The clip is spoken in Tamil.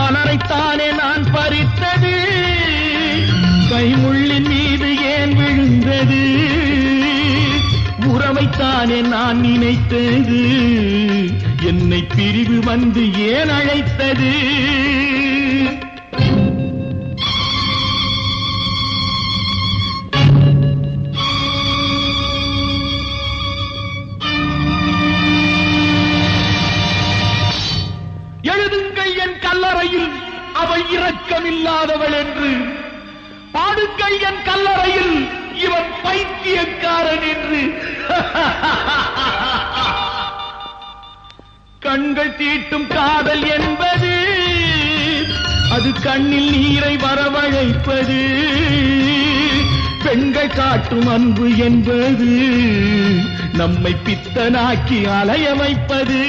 மலரைத்தானே நான் பறித்தது, கைமுள்ளின் மீது ஏன் விழுந்தது? உறவைத்தானே நான் நினைத்தது, என்னை பிரிவு வந்து ஏன் அழைத்தது? எழுதுங்கள் என் கல்லறையில் அவள் இரக்கமில்லாதவள் என்று, பாடுங்கள் என் கல்லறையில் இவன் பைத்தியக்காரன் என்று. கண்கள் தீட்டும் காதல் என்பது அது கண்ணில் நீரை வரவழைப்பது, பெண்கள் காட்டும் அன்பு என்பது நம்மை பித்தனாக்கி அலைய வைப்பது.